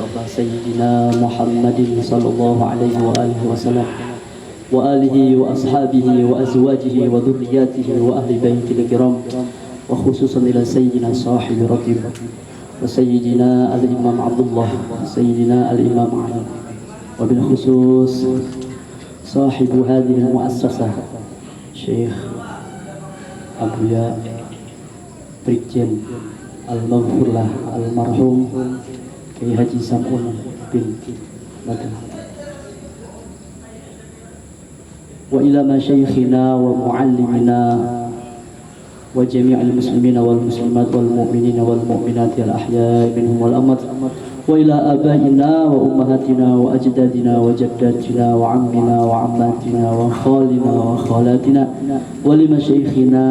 المصطفى سيدنا محمد صلى الله عليه وآله وسلم وآله وأصحابه وأزواجه وذرياته وأهل بيته الكرام وخصوصا إلى سيدنا صاحب رتب وسيدنا الإمام عبد الله سيدنا الإمام علي وبالخصوص صاحب هذه المؤسسة شيخ Abuya Brigjen Al-Maghfurlah Al-Marhum Kiai Haji Sam'un bin Badal wa ila masyayikhina wa muallimina wa jami'al muslimina wal muslimat wal mu'minina wal mu'minati al ahya'i minhum wal amwat wa ila abaina wa ummahatina wa ajdadina wa jaddatina wa ammina wa ammatina wa khalina wa khalatina wa li masyayikhina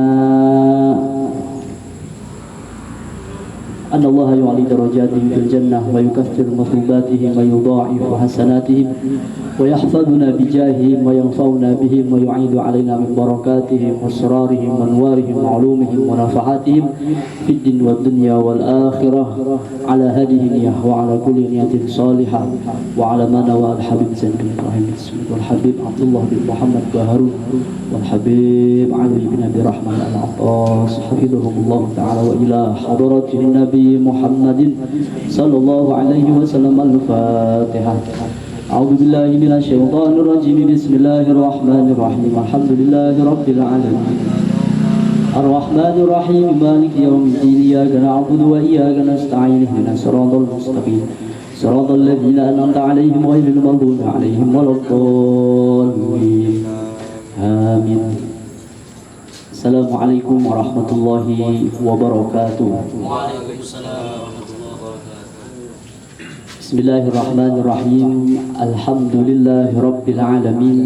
أن الله يعلي درجاتهم في الجنة ويكفر مطلوباتهم ويضاعف حسناتهم ويحفظنا بجاههم وينفعنا بهم ويعيد علينا من بركاتهم وأسرارهم وأنوارهم وعلومهم ونفحاتهم في الدين والدنيا والآخرة على هذه النية وعلى كل نية صالحة وعلى ما نوى الحبيب زين بن إبراهيم والحبيب عبد الله بن محمد وهارون والحبيب علي بن أبي رحمن العطاس حفظهم الله تعالى وإلى حضرة النبي محمد صلى الله عليه وسلم الفاتحة أعوذ بالله من الشيطان الرجيم بسم الله الرحمن الرحيم الحمد لله رب العالمين الرحمن الرحيم مالك يوم الدين إياك نعبد وإياك نستعين اهدنا الصراط المستقيم صراط الذين أنعمت عليهم غير المغضوب عليهم ولا الضالين آمين. Assalamualaikum warahmatullahi wabarakatuh. Bismillahirrahmanirrahim. Alhamdulillahi rabbil alamin.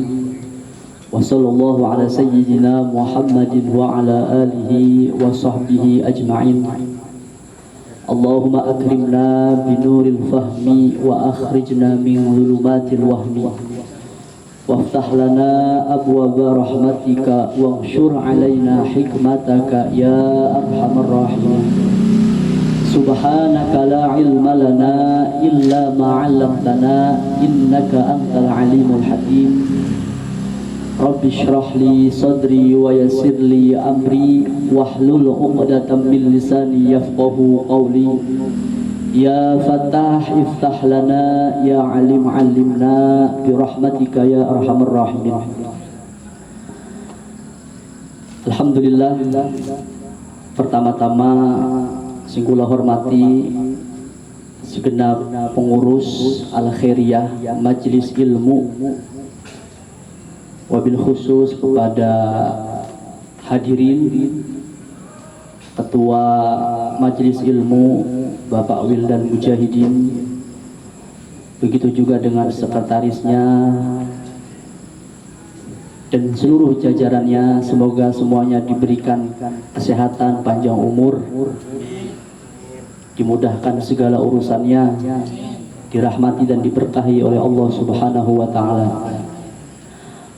Wa sallallahu ala sayyidina Muhammadin wa ala alihi wa sahbihi ajma'in. Allahumma akrimna binuril fahmi wa akhrijna min dhulumatil wahmi. وافتح لنا أبواب رحمتك وانشر علينا حكمتك يا أرحم الراحمين سبحانك لا علم لنا إلا ما علمتنا إنك أنت العليم الحكيم رب اشرح لي صدري ويسر لي أمري واحلل عقدة من لساني يفقه قولي Ya Fattah iftah lana, Ya Alim alimna, birahmatika ya arhamar rahimin. Alhamdulillah. Pertama-tama sing kula hormati segenap pengurus al-khairiyah Majelis Ilmu, wabil khusus kepada hadirin Ketua Majelis Ilmu Bapak Wildan Mujahidin, begitu juga dengan sekretarisnya dan seluruh jajarannya. Semoga semuanya diberikan kesehatan, panjang umur, dimudahkan segala urusannya, dirahmati dan diberkahi oleh Allah Subhanahu wa Ta'ala.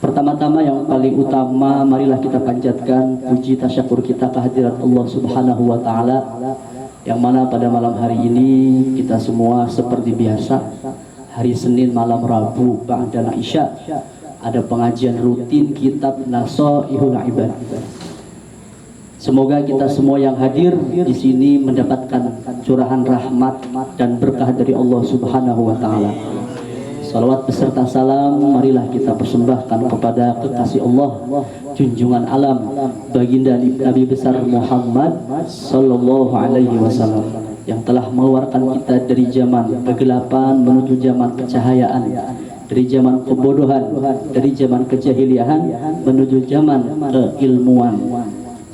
Pertama-tama yang paling utama, marilah kita panjatkan puji tasyakur kita kehadirat Allah Subhanahu wa Ta'ala, yang mana pada malam hari ini kita semua seperti biasa, hari Senin malam Rabu ba'da Isya ada pengajian rutin kitab Nasaihul Ibad. Semoga kita semua yang hadir di sini mendapatkan curahan rahmat dan berkah dari Allah Subhanahu wa Ta'ala. Salawat beserta salam marilah kita persembahkan kepada kekasih Allah, junjungan alam, baginda Nabi besar Muhammad sallallahu alaihi wasallam, yang telah mengeluarkan kita dari zaman kegelapan menuju zaman kecahayaan, dari zaman kebodohan, dari zaman kejahiliahan menuju zaman keilmuan.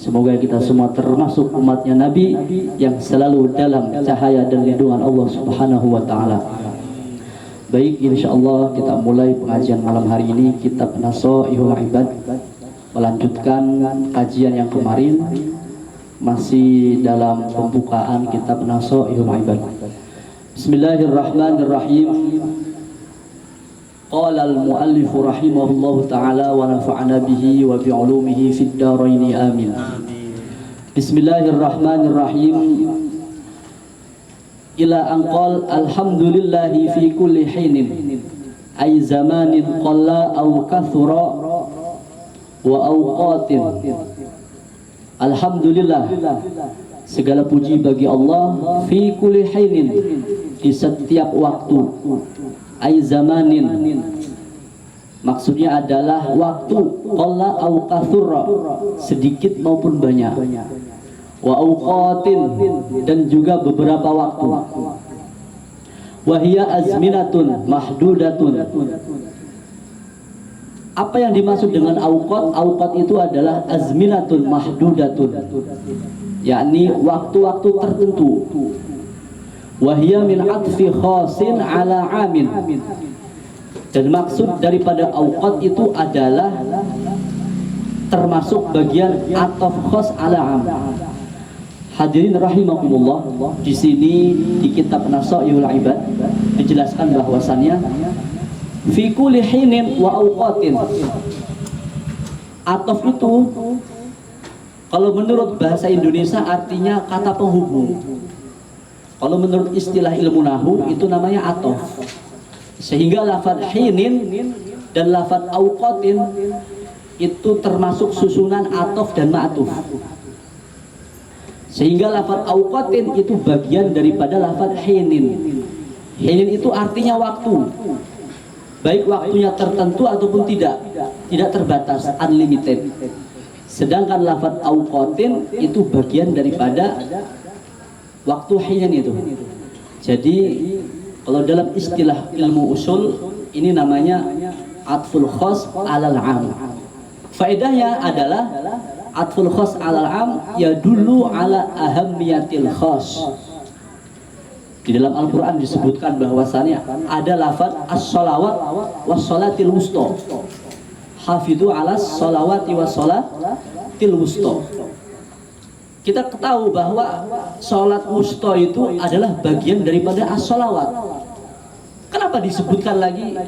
Semoga kita semua termasuk umatnya Nabi yang selalu dalam cahaya dan lindungan Allah Subhanahu wa Ta'ala. Baik, insyaallah kita mulai pengajian malam hari ini kitab Nasaihul Ibad, melanjutkan kajian yang kemarin, masih dalam pembukaan kitab Nasaihul Ibad. Bismillahirrahmanirrahim. Qala al-muallif rahimahullahu ta'ala wa nafa'ana bihi wa bi'ulumihi fid daraini amin. Bismillahirrahmanirrahim. ila anqal alhamdulillahi fi kulli hinin ay zamanin qalla aw kathura wa awqatin. Alhamdulillah, segala puji bagi Allah, fi kulli hinin, di setiap waktu, ay zamanin, maksudnya adalah waktu, qalla aw kathura, sedikit maupun banyak, wa awqatin, dan juga beberapa waktu, wa hiya azminatun mahdudatun. Apa yang dimaksud dengan awqat? Awqat itu adalah azminatun mahdudatun, yakni waktu-waktu tertentu. Wa hiya min atfi khasin ala amin, dan maksud daripada awqat itu adalah termasuk bagian ataf khas ala am. Hadirin rahimakumullah, di sini di kitab Nasaihul Ibad dijelaskan bahwasannya fi kulli hinin wa awqatin. Ataf itu kalau menurut bahasa Indonesia artinya kata penghubung. Kalau menurut istilah ilmu nahwu itu namanya ataf. Sehingga lafaz hinin dan lafaz awqatin itu termasuk susunan ataf dan ma'tuf. Sehingga lafaz awqatin itu bagian daripada lafaz hinin. Hinin itu artinya waktu, baik waktunya tertentu ataupun tidak terbatas, unlimited. Sedangkan lafaz awqatin itu bagian daripada waktu hinin itu. Jadi kalau dalam istilah ilmu usul ini namanya atful khas alal am. Faedahnya adalah atful khas alal am yadullu ala ahammiyatil khas. Di dalam Al-Quran disebutkan bahwasannya ada lafaz as-salawat was-salatil wusta. Hafidhu ala salawati was-salatil wusta. Kita ketahui bahwa salat wusta itu adalah bagian daripada as-salawat. Kenapa disebutkan lagi?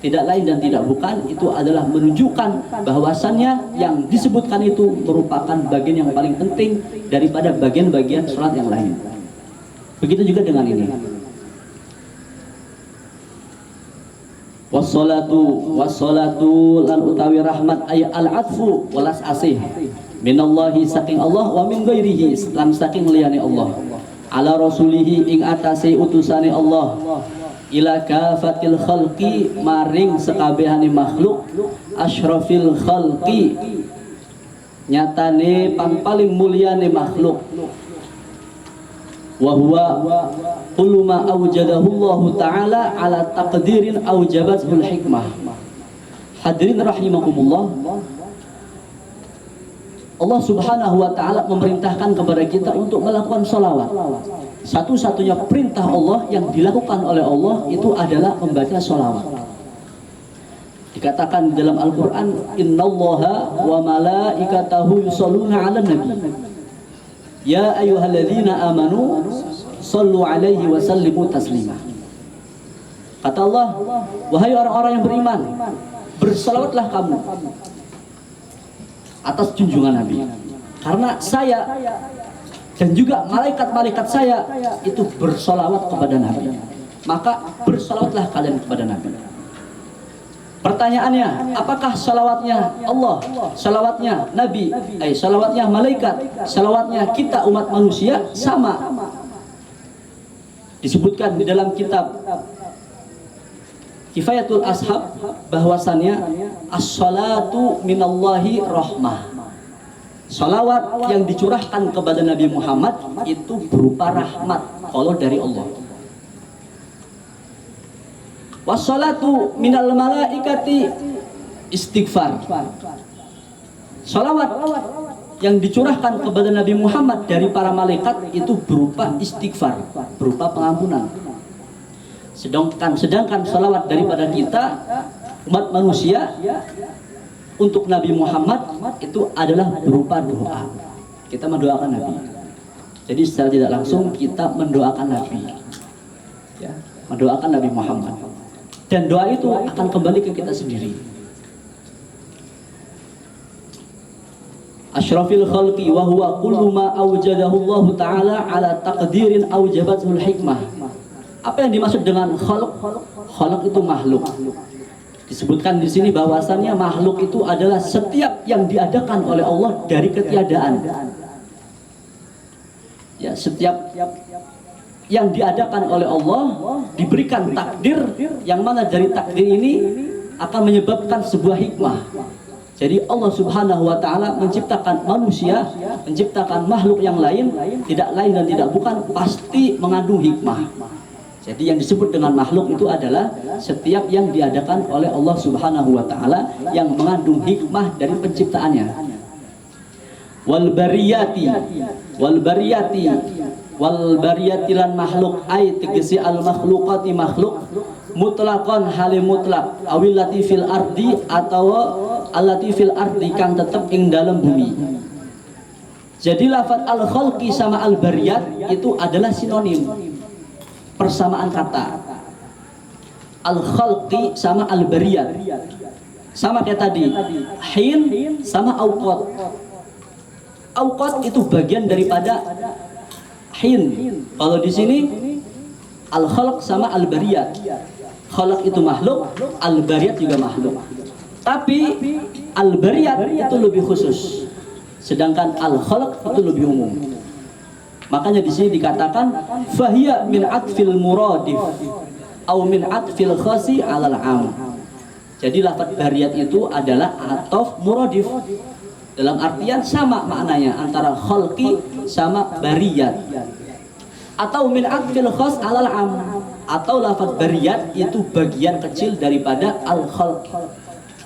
Tidak lain dan tidak bukan, itu adalah menunjukkan bahwasannya yang disebutkan itu merupakan bagian yang paling penting daripada bagian-bagian salat yang lain. Begitu juga dengan ini. Wassalatu lan utawi rahmat ay al-atfu walas asih minallahi saking Allah wa min ghairihi lan saking liyane Allah ala rasulihi ing atase utusane Allah ila kafatil khalqi maring sekabehane makhluk asyrafil khalqi nyatane paling mulyane makhluk wa huwa kullu ma awjadahu Allah taala ala taqdirin awjabatul hikmah. Hadirin rahimakumullah, Allah subhanahu wa ta'ala memerintahkan kepada kita untuk melakukan sholawat. Satu-satunya perintah Allah yang dilakukan oleh Allah itu adalah membaca sholawat. Dikatakan dalam Al-Quran, innallaha wa malaikatahu yusholluna ala nabi ya ayyuhalladzina amanu shollu alaihi wa sallimu taslima. Kata Allah, wahai orang-orang yang beriman, bersalawatlah kamu atas junjungan Nabi, karena saya dan juga malaikat-malaikat saya itu bersolawat kepada Nabi, maka bersolawatlah kalian kepada Nabi. Pertanyaannya, apakah salawatnya Allah, salawatnya Nabi, salawatnya malaikat, salawatnya kita umat manusia sama? Disebutkan di dalam kitab Kifayatul Ashab bahwasannya as-salatu minallahi rahmah. Salawat yang dicurahkan kepada Nabi Muhammad itu berupa rahmat kalau dari Allah. Wassalatu minal malaikati istighfar. Salawat yang dicurahkan kepada Nabi Muhammad dari para malaikat itu berupa istighfar, berupa pengampunan. Sedangkan salawat daripada kita umat manusia untuk Nabi Muhammad itu adalah berupa doa. Kita mendoakan Nabi. Jadi secara tidak langsung kita mendoakan Nabi, ya, mendoakan Nabi Muhammad. Dan doa itu akan kembali ke kita sendiri. asyrafil khalqi wa huwa kullu ma awjadahu Allah taala ala taqdirin awjabatul hikmah. Apa yang dimaksud dengan khalq? Khalq itu makhluk. Disebutkan di sini bahwasannya makhluk itu adalah setiap yang diadakan oleh Allah dari ketiadaan. Ya, setiap yang diadakan oleh Allah diberikan takdir, yang mana dari takdir ini akan menyebabkan sebuah hikmah. Jadi Allah Subhanahu wa taala menciptakan manusia, menciptakan makhluk yang lain, tidak lain dan tidak bukan, pasti mengandung hikmah. Jadi yang disebut dengan makhluk itu adalah setiap yang diadakan oleh Allah Subhanahu wa taala yang mengandung hikmah dari penciptaannya. Wal bariyati lan makhluk ay tegesi al makhluqati makhluk mutlaqan hale mutlak awil latifil ardi atau al-latifil ardi kang tetep ing dalam bumi. Jadi lafaz al-khalqi sama al-bariyat itu adalah sinonim, persamaan kata. Al-khalqi sama al-bariyat sama kayak tadi, hin sama auqat. Auqat itu bagian daripada hin. Kalau di sini al-khalq sama al-bariyat. Khalq itu makhluk, al-bariyat juga makhluk. Tapi al-bariyat itu lebih khusus, sedangkan al-khalq itu lebih umum. Makanya di sini dikatakan fahiya min atfil muradif au min atfil khasi 'alal 'am. Jadi lafaz bariyat itu adalah atof muradif. Dalam artian sama maknanya antara khalqi sama bariyat. Atau min atfil khas 'alal 'am, atau lafaz bariyat itu bagian kecil daripada al-khalq,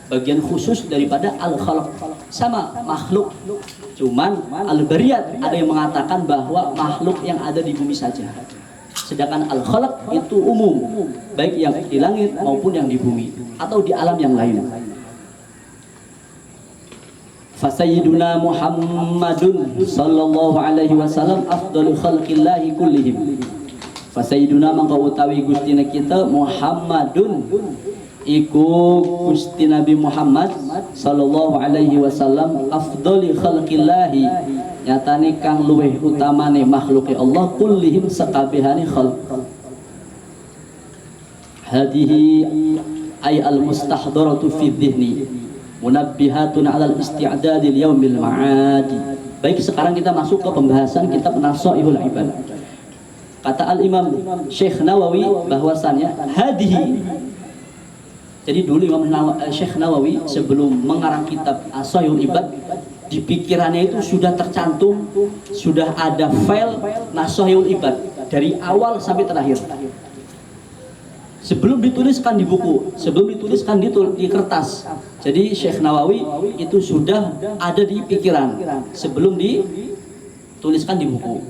bagian khusus daripada al-khalq, sama makhluk. Cuman al-bariyat ada yang mengatakan bahwa makhluk yang ada di bumi saja, sedangkan al-khalq itu umum, baik yang di langit maupun yang di bumi atau di alam yang lain. Fasayyiduna Muhammadun sallallahu alaihi wasallam afdalu khalqillahi kullihim. Fasayyiduna mangka utawi gustina kita Muhammadun iku Gusti Nabi Muhammad sallallahu alaihi wasallam afdali khalqillahi, nyatane kang luweh utamane makhluke Allah kullihim sakabehane khalq. Hadihi ay al mustahdaratu fi dhihni munabbihatun 'alal isti'dadil yaumil ma'adi. Baik, sekarang kita masuk ke pembahasan kitab Nasaihul Ibad. Kata Al-Imam Syekh Nawawi bahwasannya hadihi. Jadi dulu Syekh Nawawi sebelum mengarang kitab Nasaihul Ibad, di pikirannya itu sudah tercantum, sudah ada file Nasaihul Ibad dari awal sampai terakhir. Sebelum dituliskan di buku, sebelum dituliskan di kertas. Jadi Syekh Nawawi itu sudah ada di pikiran sebelum dituliskan di buku.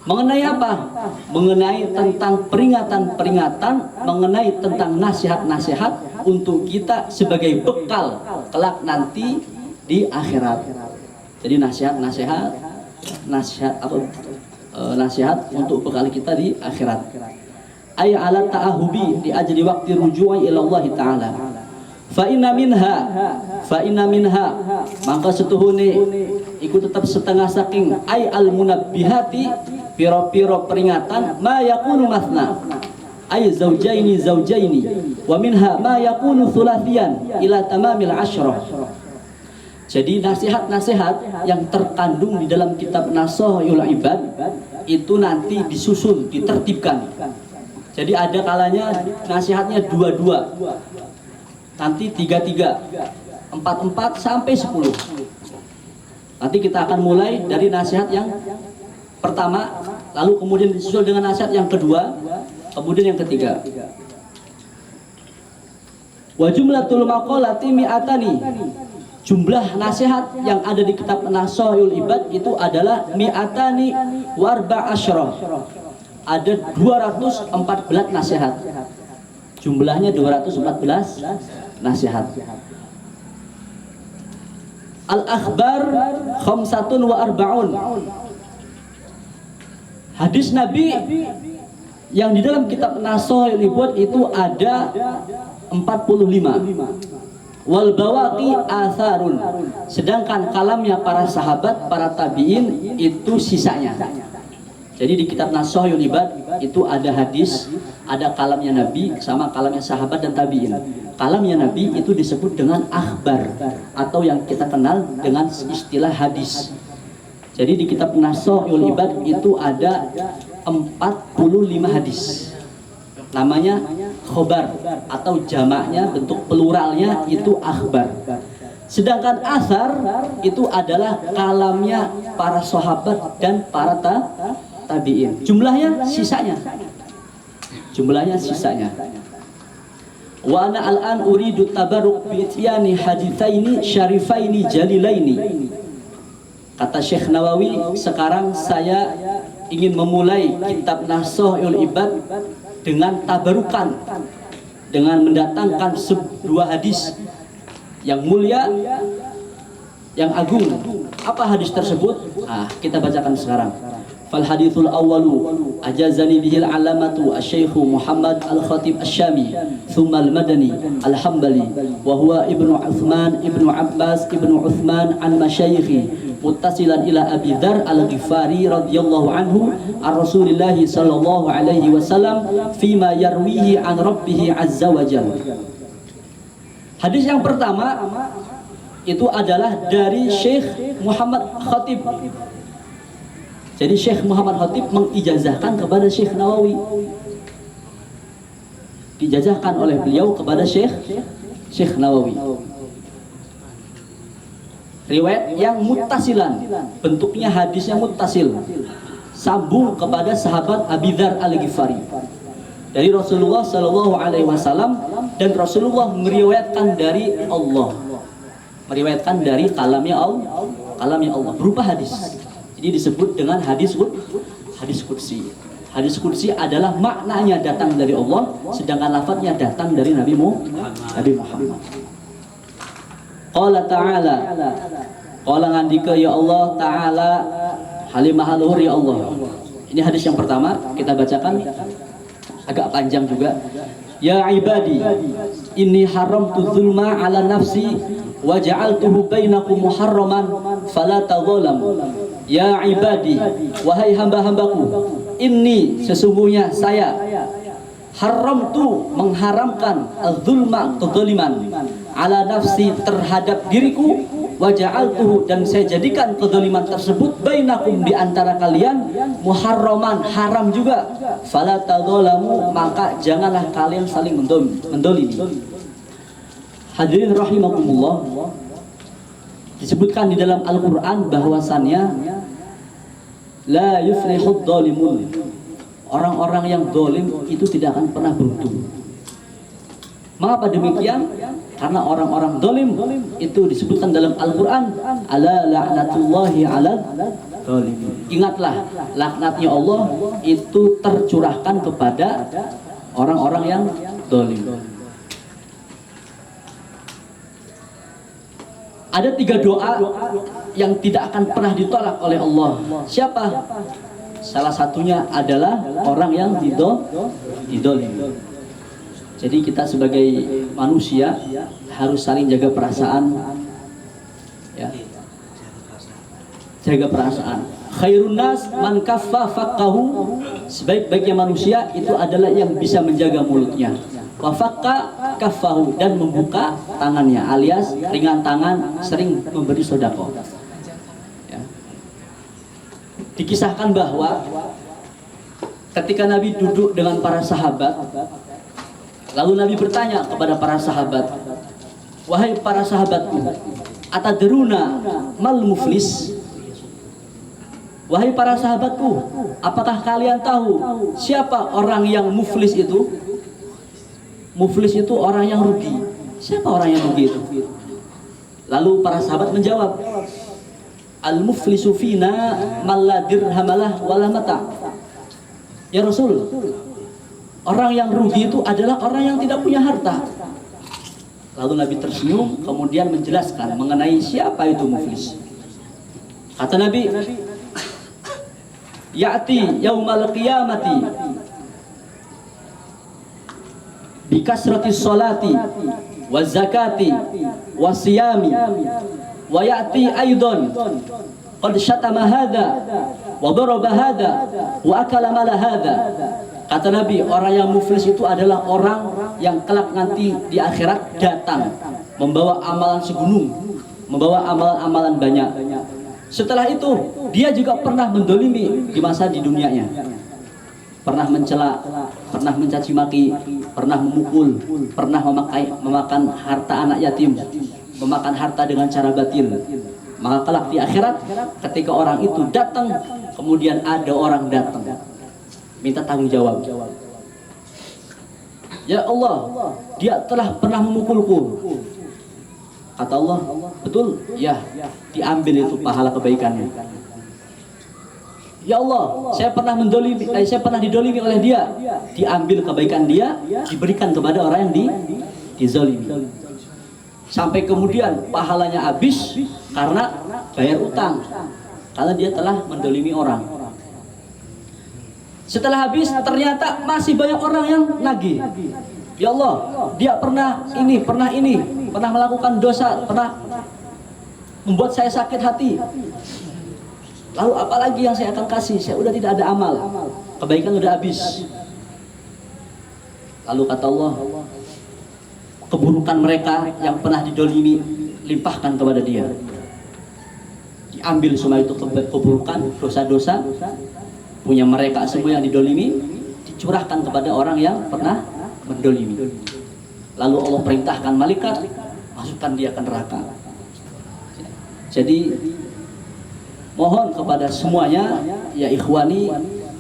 Mengenai apa? Mengenai tentang peringatan-peringatan, mengenai tentang nasihat-nasihat untuk kita sebagai bekal kelak nanti di akhirat. Jadi nasihat-nasihat atau nasihat untuk bekal kita di akhirat. Ay ala ta'ahubi di ajli waqti ruju'i ila Allah taala. Fa inna minha maka setuhune iku tetap setengah saking ay al munabbihati piro-piro peringatan ma yakunu masna ay zaujaini wa minha ma yakunu thulathiyan ila tamamil asyrah. Jadi nasihat-nasihat yang terkandung di dalam kitab Nasaihul Ibad itu nanti disusun, ditertibkan. Jadi ada kalanya nasihatnya 2-2, nanti 3-3, 4-4 sampai 10. Nanti kita akan mulai dari nasihat yang pertama, lalu kemudian disusul dengan nasihat yang kedua, kemudian yang ketiga. Wa jumlatul maqalati mi'atani. Jumlah nasihat yang ada di kitab Nasaihul Ibad itu adalah mi'atani warba asyrah. Ada 214 nasihat. Jumlahnya 214 nasihat. Al-akhbar khamsatun wa arba'un. Hadis Nabi yang di dalam kitab Nasaihul Ibad itu ada 45. Wal bawaqi atharun. Sedangkan kalamnya para sahabat, para tabi'in itu sisanya. Jadi di kitab Nashahul Ibad itu ada hadis, ada kalamnya Nabi sama kalamnya sahabat dan tabi'in. Kalamnya Nabi itu disebut dengan akhbar atau yang kita kenal dengan istilah hadis. Jadi di kitab Nashahul Ibad itu ada 45 hadis. Namanya khobar atau jamaknya, bentuk pluralnya itu akhbar. Sedangkan asar itu adalah kalamnya para sahabat dan para tabi'in. Jumlahnya sisanya. Jumlahnya sisanya. Wa ana al-an uridu tabarruk bi ityani haditsaini syarifaini jalilaini. Kata Syekh Nawawi, sekarang saya ingin memulai kitab Nashahul Ibad dengan tabarukan, dengan mendatangkan sebuah hadis yang mulia, yang agung. Apa hadis tersebut? Kita bacakan sekarang. Fal hadithul awwalu ajazani bihil alamatu asy-syaikh Muhammad al-Khatib asy-Syami thumma al-Madani al-Hambali wa huwa ibnu Utsman ibnu Abbas ibnu Utsman an masyayikhi muttasilan ila Abi Dzar al-Ghifari radhiyallahu anhu an Rasulillah sallallahu alaihi wasallam fima yarwihi an rabbih azza wa jalla. Hadis yang pertama itu adalah dari Syekh Muhammad Khatib. Jadi Syekh Muhammad Khatib mengijazahkan kepada Syekh Nawawi. Dijazahkan oleh beliau kepada Syekh Nawawi. Riwayat yang muttasilan, bentuknya hadisnya muttasil, sambung kepada sahabat Abi Dzar al-Ghifari dari Rasulullah Shallallahu Alaihi Wasallam, dan Rasulullah meriwayatkan dari Allah, meriwayatkan dari kalamnya Allah berupa hadis. Jadi disebut dengan hadis kursi. Hadis kursi adalah maknanya datang dari Allah, sedangkan lafadznya datang dari Nabi Muhammad. Qala ta'ala, qala ngandika ya Allah ta'ala halimah luhur ya Allah. Ini hadis yang pertama, kita bacakan, agak panjang juga. Ya ibadi, inni haramtu dzulma ala nafsi wa ja'altuhu bainakum muharraman fala tadzalamu. Ya ibadi, wahai hamba-hambaku, inni sesungguhnya saya haramtu mengharamkan dzulma kedzaliman ala nafsi terhadap diriku, wa ja'altuhu dan saya jadikan kedzaliman tersebut bainakum di antara kalian muharraman haram juga, fala tadzalamu maka janganlah kalian saling mendolimi. Hadirin rahimakumullah, disebutkan di dalam Al-Quran bahwasannya la yuflihud dhalimun, orang-orang yang zalim itu tidak akan pernah beruntung. Mengapa demikian? Karena orang-orang zalim itu disebutkan dalam Al-Quran, ala la'natullahi ala zalimin. Ingatlah, laknatnya Allah itu tercurahkan kepada orang-orang yang zalim. Ada 3 doa yang tidak akan pernah ditolak oleh Allah. Siapa? Salah satunya adalah orang yang didolim. Jadi kita sebagai manusia harus saling jaga perasaan, ya. Jaga perasaan. Khairun nas man kaffa faqahu, sebaik-baiknya manusia itu adalah yang bisa menjaga mulutnya. Wa faqqa kaffahu, dan membuka tangannya, alias ringan tangan, sering memberi sedekah. Ya. Dikisahkan bahwa ketika Nabi duduk dengan para sahabat, lalu Nabi bertanya kepada para sahabat, wahai para sahabatku, atadruna mal muflis? Wahai para sahabatku, apakah kalian tahu siapa orang yang muflis itu? Muflis itu orang yang rugi. Siapa orang yang rugi itu? Lalu para sahabat menjawab, al-muflisu fina man la dirhamalah wala mata. Ya Rasul, orang yang rugi itu adalah orang yang tidak punya harta. Lalu Nabi tersenyum, kemudian menjelaskan mengenai siapa itu muflis. Kata Nabi, ya'ti yaumal qiyamati bikasrati sholati wa zakati wa siyami wa ya'ti aidan qad syatama hadha wa daraba hadha wa akala mala hadha. Kata Nabi, orang yang muflis itu adalah orang yang kelak nanti di akhirat datang membawa amalan segunung, membawa amalan-amalan banyak. Setelah itu dia juga pernah mendolimi di masa di dunianya, pernah mencela, pernah mencaci maki, pernah memukul, pernah memakan harta anak yatim, memakan harta dengan cara batil. Maka kelak di akhirat ketika orang itu datang, kemudian ada orang datang minta tanggung jawab. Ya Allah, dia telah pernah memukulku. Kata Allah, betul? Ya, diambil itu pahala kebaikannya. Ya Allah, saya pernah didolimi oleh dia. Diambil kebaikan dia, diberikan kepada orang yang dizalimi. Sampai kemudian pahalanya habis karena bayar utang, karena dia telah mendolimi orang. Setelah habis ternyata masih banyak orang yang nagih. Ya Allah, dia pernah melakukan dosa, pernah membuat saya sakit hati. Lalu apalagi yang saya akan kasih? Saya udah tidak ada amal, kebaikan udah habis. Lalu kata Allah, keburukan mereka yang pernah didolimi limpahkan kepada dia. Diambil semua itu keburukan, dosa-dosa punya mereka semua yang didolimi, dicurahkan kepada orang yang pernah mendolimi. Lalu Allah perintahkan malaikat, masukkan dia ke neraka. Jadi mohon kepada semuanya, ya ikhwani,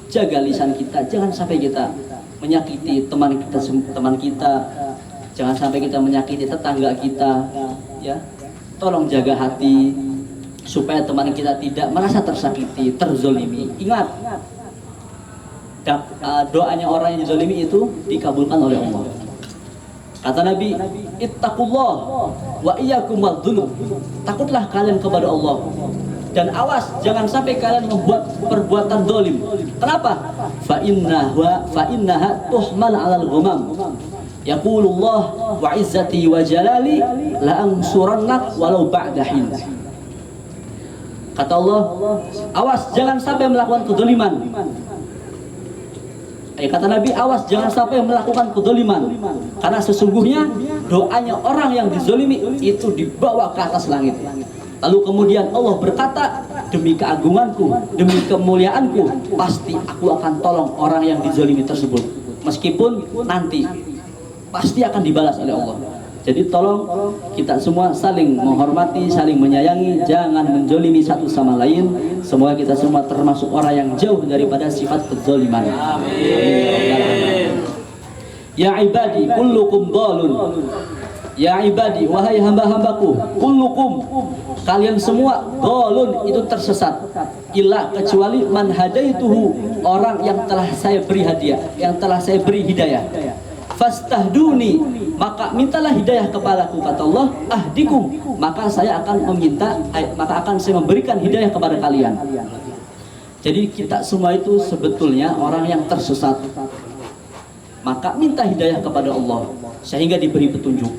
jaga lisan kita, jangan sampai kita menyakiti teman kita, jangan sampai kita menyakiti tetangga kita, ya. Tolong jaga hati supaya teman kita tidak merasa tersakiti, terzolimi. Ingat, doanya orang yang dizolimi itu dikabulkan oleh Allah. Kata Nabi, ittaqullah wa iyyakum wadz-dzulm. Takutlah kalian kepada Allah dan awas jangan sampai kalian membuat perbuatan zalim. Kenapa? Fa innaha tuhmal 'alal ghamam. Yaqulullah wa izzati wa jalali la ansurannak walau ba'da hin. Kata Allah, awas jangan sampai melakukan kedzaliman. Kata Nabi, awas jangan sampai melakukan kedzaliman, karena sesungguhnya doanya orang yang dizalimi itu dibawa ke atas langit. Lalu kemudian Allah berkata, demi keagunganku, demi kemuliaanku, pasti aku akan tolong orang yang dizalimi tersebut, meskipun nanti pasti akan dibalas oleh Allah. Jadi tolong kita semua saling menghormati, saling menyayangi, jangan menzalimi satu sama lain. Semoga kita semua termasuk orang yang jauh daripada sifat kezaliman. Amin. Ya ibadi, kullukum dhalun. Ya ibadi, wahai hamba-hambaku, kullukum, kalian semua dhalun, itu tersesat. Illa, kecuali man hadaituhu, orang yang telah saya beri hadiah, yang telah saya beri hidayah. Fastahduni, maka mintalah hidayah kepadaku, kata Allah, ahdikum, maka saya akan memberikan hidayah kepada kalian. Jadi kita semua itu sebetulnya orang yang tersesat, maka minta hidayah kepada Allah sehingga diberi petunjuk,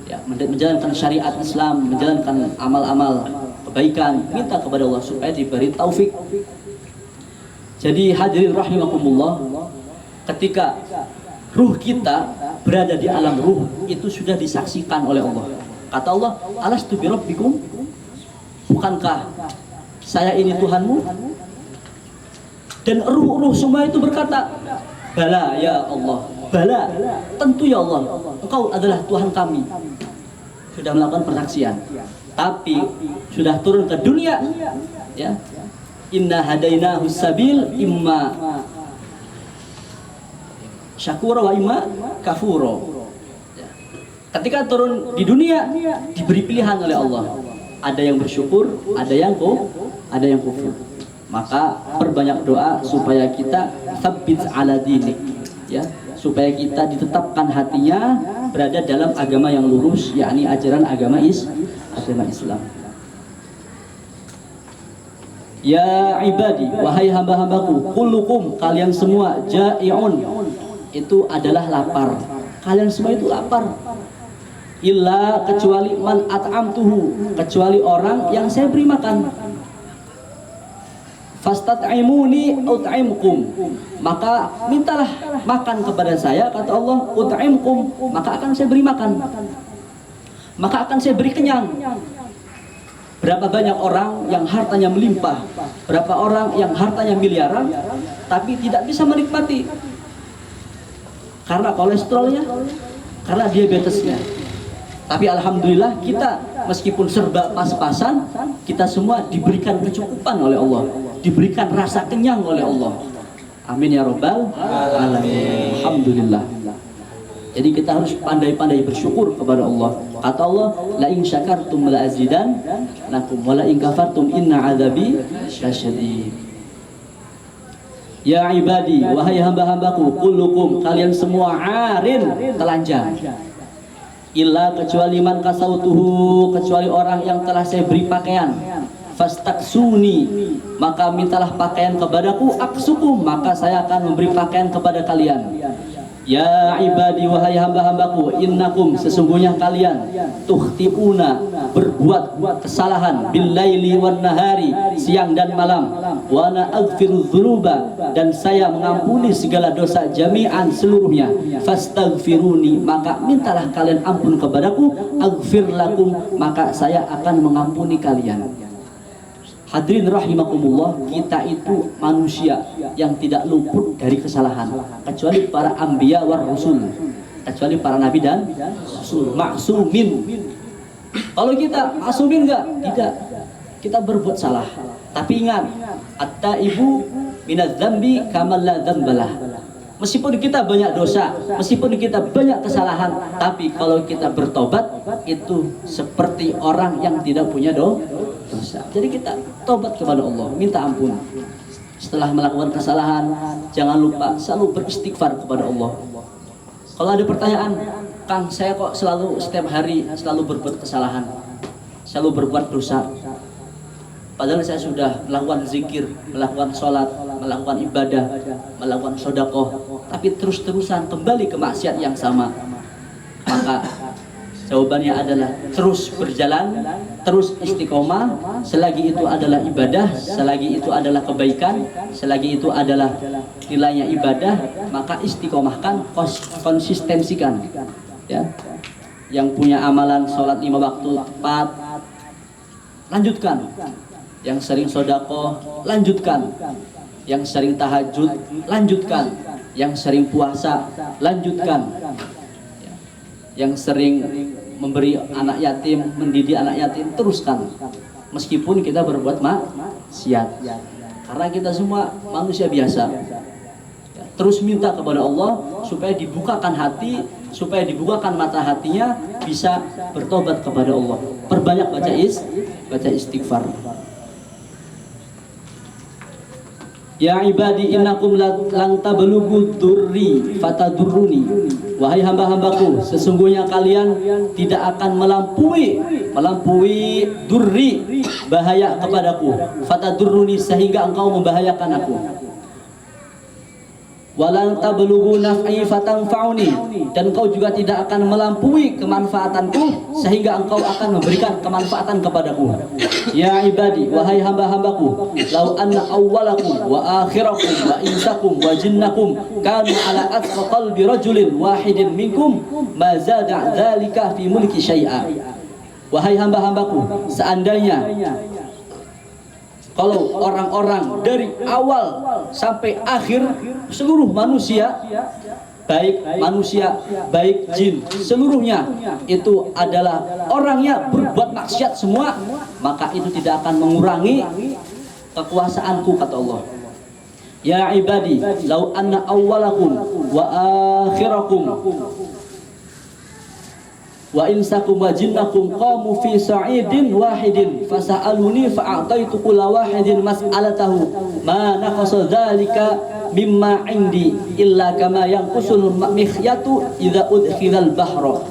ya, menjalankan syariat Islam, menjalankan amal-amal kebaikan, minta kepada Allah supaya diberi taufik. Jadi hadirin rahimakumullah, ketika ruh kita berada di alam ruh, itu sudah disaksikan oleh Allah. Kata Allah, alastu bi rabbikum, bukankah saya ini Tuhanmu? Dan ruh-ruh semua itu berkata, bala ya Allah, bala, tentu ya Allah, Engkau adalah Tuhan kami. Sudah melakukan persaksian, tapi sudah turun ke dunia, ya. Inna hadainahu sabil, imma syakura wa imma kafuro. Ketika turun di dunia diberi pilihan oleh Allah, ada yang bersyukur, ada yang kufur. Maka perbanyak doa supaya kita tsabbit ala dinik, ya, supaya kita ditetapkan hatinya berada dalam agama yang lurus, yakni ajaran agama Islam. Ya ibadi, wahai hamba-hambaku, kullukum, kalian semua ja'iun, itu adalah lapar. Kalian semua itu lapar. illa kecuali man at'amtuhu, kecuali orang yang saya beri makan. Fastat'imuni ut'imkum, maka mintalah makan kepada saya, kata Allah, ut'imkum, maka akan saya beri makan, maka akan saya beri kenyang. Berapa banyak orang yang hartanya melimpah, berapa orang yang hartanya miliaran, tapi tidak bisa menikmati karena kolesterolnya, karena diabetesnya. Tapi alhamdulillah kita meskipun serba pas-pasan, kita semua diberikan kecukupan oleh Allah, diberikan rasa kenyang oleh Allah. Amin ya rabbal alamin. Alhamdulillah. Jadi kita harus pandai-pandai bersyukur kepada Allah. Kata Allah, la in syakartum la azidannakum wa la in kafartum inna adzabi lasyadid. Ya ibadi, wahai hamba-hambaku, kullukum, kalian semua arin, telanjang. Illa kecuali man kasautuhu, kecuali orang yang telah saya beri pakaian. Fastaksuni, maka mintalah pakaian kepadaku, aksukum, maka saya akan memberi pakaian kepada kalian. Ya ibadi, wahai hamba-hambaku, innakum, sesungguhnya kalian, tukhti'una, berbuat kesalahan, billaili wan nahari, siang dan malam, wa ana aghfiru dzunuba, dan saya mengampuni segala dosa jami'an, seluruhnya. Fastaghfiruni, maka mintalah kalian ampun kepadaku, aghfir lakum, maka saya akan mengampuni kalian. Hadirin rahimakumullah, kita itu manusia yang tidak luput dari kesalahan, kecuali para anbiya war rasul, kecuali para nabi dan rasul, maksumin. Kalau kita maksumin enggak? Tidak. Kita berbuat salah. Tapi ingat, at-taibu minadz dzambi kama la dzambalah. Meskipun kita banyak dosa, meskipun kita banyak kesalahan, tapi kalau kita bertobat, itu seperti orang yang tidak punya dosa. Jadi kita tobat kepada Allah, minta ampun. Setelah melakukan kesalahan, jangan lupa selalu beristighfar kepada Allah. Kalau ada pertanyaan, Kang, saya kok selalu setiap hari selalu berbuat kesalahan, selalu berbuat dosa. Padahal saya sudah melakukan zikir, melakukan sholat, melakukan ibadah, melakukan sedekah, tapi terus-terusan kembali ke maksiat yang sama. Maka jawabannya adalah terus berjalan, terus istiqomah. Selagi itu adalah ibadah, selagi itu adalah kebaikan, selagi itu adalah nilainya ibadah, maka istiqomahkan, konsistensikan. Ya, yang punya amalan sholat 5 waktu tepat, lanjutkan. Yang sering sedekah, lanjutkan. Yang sering tahajud, lanjutkan. Yang sering puasa, lanjutkan. Yang sering memberi anak yatim, mendidik anak yatim, teruskan. Meskipun kita berbuat maksiat, karena kita semua manusia biasa. Terus minta kepada Allah supaya dibukakan hati, supaya dibukakan mata hatinya, bisa bertobat kepada Allah. Perbanyak baca istighfar. Ya ibadi, innakum lan tablughu durri fatadurruni. Wahai hamba-hambaku, sesungguhnya kalian tidak akan melampaui durri, bahaya kepadaku, fatadurruni, sehingga engkau membahayakan aku. Walan tablughu naf'i fatanfa'uni, dan engkau juga tidak akan melampaui kemanfaatanku sehingga engkau akan memberikan kemanfaatan kepadaku. Ya ibadi, wahai hamba-hambaku, law anna awwalakum wa akhirakum wa insakum wa jinnakum kanu ala atqa qalbi rajulin wahidin minkum ma zada dzalika fi mulki syai'a. Wahai hamba-hambaku, seandainya kalau orang-orang dari awal sampai akhir, seluruh manusia, baik jin, seluruhnya itu adalah orangnya berbuat maksiat semua, maka itu tidak akan mengurangi kekuasaanku, kata Allah. Ya ibadi, law anna awwalakum wa akhirakum wa insakum wa jinnakum qamu fi sa'idin wahidin fasa'aluni fa'ataitu kulla wahidin mas'alatahu ma naqasa dzalika mimma indi illa kama yanqusul mikhyatu idza udkhilal bahra.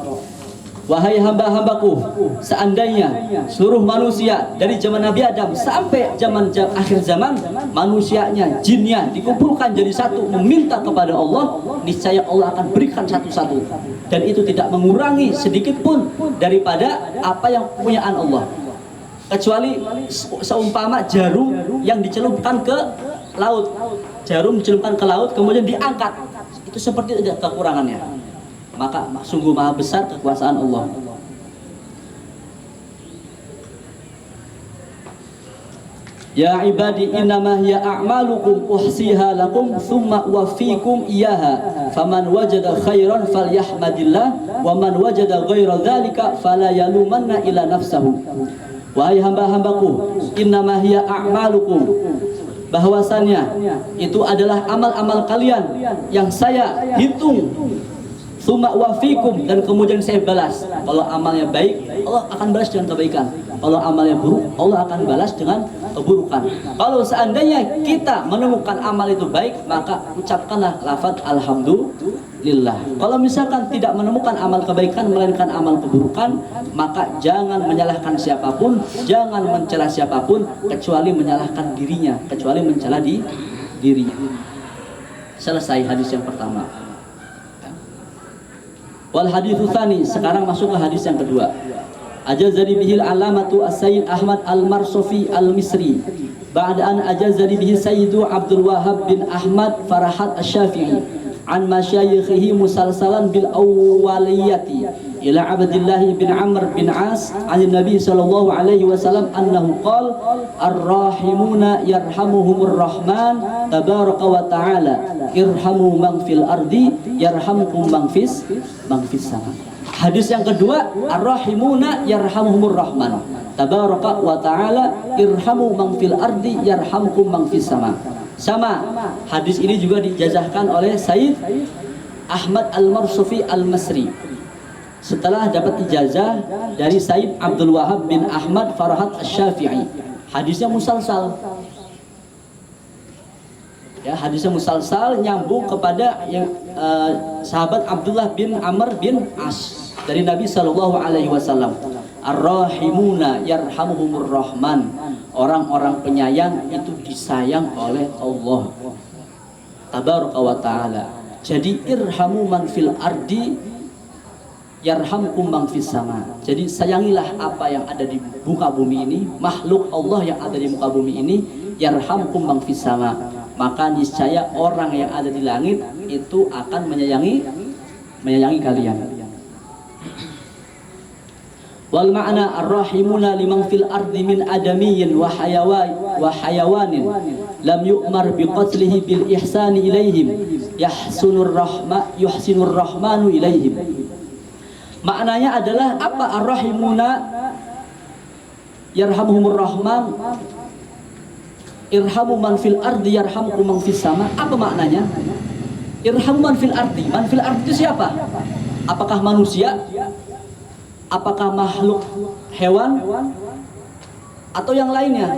wahai hamba-hambaku, seandainya seluruh manusia dari zaman Nabi Adam sampai akhir zaman, manusianya, jinnya dikumpulkan jadi satu meminta kepada Allah, niscaya Allah akan berikan satu-satu, dan itu tidak mengurangi sedikit pun daripada apa yang kepunyaan Allah, kecuali seumpama jarum yang dicelupkan ke laut. Jarum dicelupkan ke laut kemudian diangkat, itu seperti itu kekurangannya. Maka sungguh maha besar kekuasaan Allah. Ya ibadi innama hiya a'malukum uhsiha lakum thumma uwaffikum iyaha faman wajada khairan falyahmadillah wa man wajada ghaira dzalika fala yalumanna ila nafsahu. Wahai hamba-hambaku, innama hiya a'malukum, bahwasannya itu adalah amal-amal kalian yang saya hitung, summa wafikum, dan kemudian saya balas. Kalau amalnya baik, Allah akan balas dengan kebaikan. Kalau amalnya buruk, Allah akan balas dengan keburukan. Kalau seandainya kita menemukan amal itu baik, maka ucapkanlah lafaz alhamdulillah. Kalau misalkan tidak menemukan amal kebaikan melainkan amal keburukan, maka jangan menyalahkan siapapun, jangan mencela siapapun, kecuali menyalahkan dirinya, kecuali mencela dirinya. Selesai hadis yang pertama. Wal haditsu tsani, sekarang masuk ke hadis yang kedua. Ajazani bihil alamatu as-sayyid Ahmad al-Marsofi al-Misri ba'da an ajazani bihi sayyidu Abdul Wahhab bin Ahmad Farahat asy-Syafi'i an masyayikhihi musalsalan bil awwaliyati ila Abdullah bin Amr bin As an Nabi sallallahu alaihi wasallam annahu qala ar-rahimuna yarhamuhumur rahman tabaraka wa ta'ala irhamu man fil ardi yarhamkum man fis sama. Hadis yang kedua, ar-rahimuna yarhamuhumur rahman tabaraka wa ta'ala irhamu man fil ardi yarhamkum man fis sama. Sama, hadis ini juga dijazahkan oleh Sayyid Ahmad al-Marsofi al-Misri setelah dapat ijazah dari Sayyid Abdul Wahhab bin Ahmad Farahat asy-Syafi'i. Hadisnya musalsal. Ya, hadisnya musalsal nyambung kepada yang sahabat Abdullah bin Amr bin As dari Nabi sallallahu alaihi wasallam. Ar-rahimuna yarhamuhumur rahman, orang-orang penyayang itu disayang oleh Allah tabaraka wa taala. Jadi irhamu man fil ardi yarhamkum man fis sama. Jadi sayangilah apa yang ada di muka bumi ini, makhluk Allah yang ada di muka bumi ini, yarhamkum man fis sama. Maka niscaya orang yang ada di langit itu akan menyayangi kalian. Wal ma'na ar-rahimuna liman fil ardi min adamiyyin wa hayawanin lam yu'mar bi qatlihi bil ihsani ilaihim yuhsinur rahmanu ilaihim. Maknanya adalah apa? Ar-rahimuna yarhamuhumur rahman irhamu man fil ardi yarhamkum man fis sama. Apa maknanya? Irhamu man fil ardi. Man fil ardi itu siapa? Apakah manusia? Apakah makhluk hewan atau yang lainnya?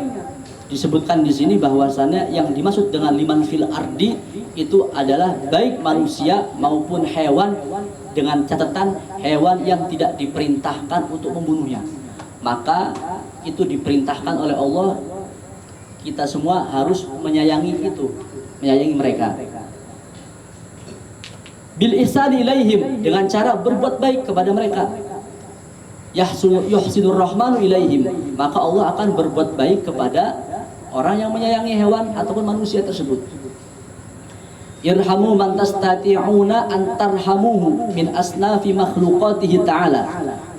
Disebutkan di sini bahwasannya yang dimaksud dengan liman fil ardi itu adalah baik manusia maupun hewan, dengan catatan hewan yang tidak diperintahkan untuk membunuhnya. Maka itu diperintahkan oleh Allah, kita semua harus menyayangi itu, menyayangi mereka. Bil ihsani ilaihim, dengan cara berbuat baik kepada mereka. Yuhsinur rahmanu ilaihim, maka Allah akan berbuat baik kepada orang yang menyayangi hewan ataupun manusia tersebut. Irhamu man tastati'una an tarhamuhu min asnafi makhluqatihi ta'ala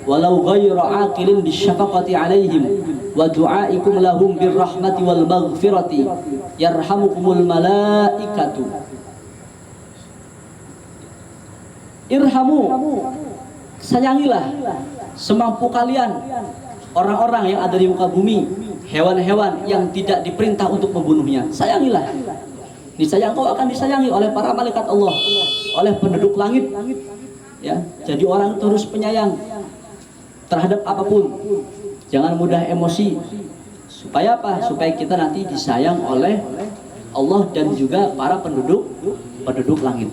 walau ghayra aqilin bisyafaqati alaihim wa du'aikum lahum birrahmati wal maghfirati yarhamukumul malaikatu. Irhamu, sayangilah semampu kalian orang-orang yang ada di muka bumi, hewan-hewan yang tidak diperintah untuk membunuhnya. Sayangilah. Niscaya engkau akan disayangi oleh para malaikat Allah, oleh penduduk langit. Ya, jadi orang itu harus penyayang terhadap apapun. Jangan mudah emosi. Supaya apa? Supaya kita nanti disayang oleh Allah dan juga para penduduk langit.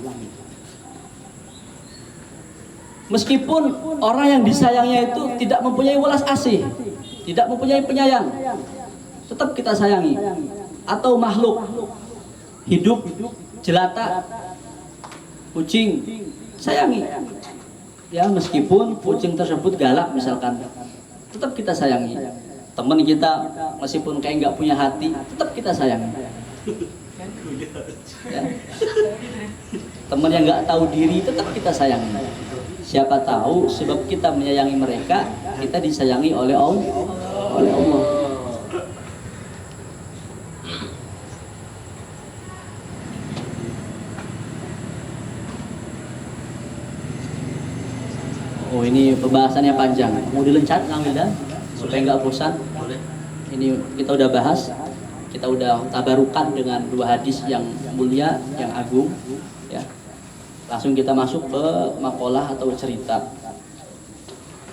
Meskipun orang yang disayangnya itu tidak mempunyai welas asih, tidak mempunyai penyayang, tetap kita sayangi. Atau makhluk hidup, jelata, kucing, sayangi. Ya, meskipun kucing tersebut galak misalkan, tetap kita sayangi. Teman kita meskipun kayak nggak punya hati, tetap kita sayangi. Ya. Teman yang nggak tahu diri, tetap kita sayangi. Siapa tahu sebab kita menyayangi mereka, kita disayangi oleh Allah. Oh, ini pembahasannya panjang. Mau dilencat Kang Wildan supaya nggak bosan? Ini kita udah bahas, kita udah tabarukan dengan 2 hadis yang mulia, yang agung, ya. Langsung kita masuk ke makalah atau cerita